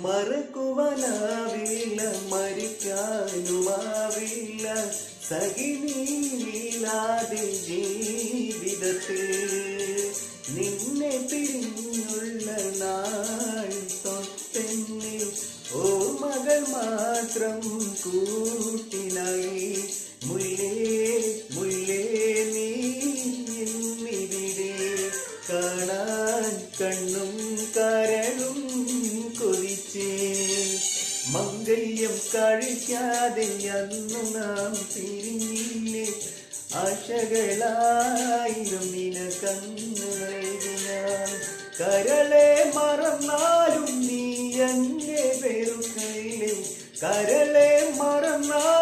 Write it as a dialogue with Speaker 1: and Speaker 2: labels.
Speaker 1: മറക്കുവാനാവില്ല, മരിക്കാനുമാവില്ല സഖിനിയില്ലാതെ ജീവിതത്തിൽ. നിന്നെ പിരിഞ്ഞുള്ള നാൾ തൊട്ടെന്നെ ഓർമ്മകൾ മാത്രം കൂട്ടിനായി. മുല്ലേ മുല്ലേ നീ എന്നിവിടെ, കാണാൻ കണ്ണും കരളും കൊതിച്ചേ. മംഗല്യം കഴിക്കാതെ അന്നു നാം പിരിഞ്ഞില്ലേ, ആശകളായിരം നിനക്കന്ന് നൽകിനാൻ. കരളെ മറന്നാലും നീ എന്നെ വെറുക്കയില്ലേ, കരളെ മറന്നാലും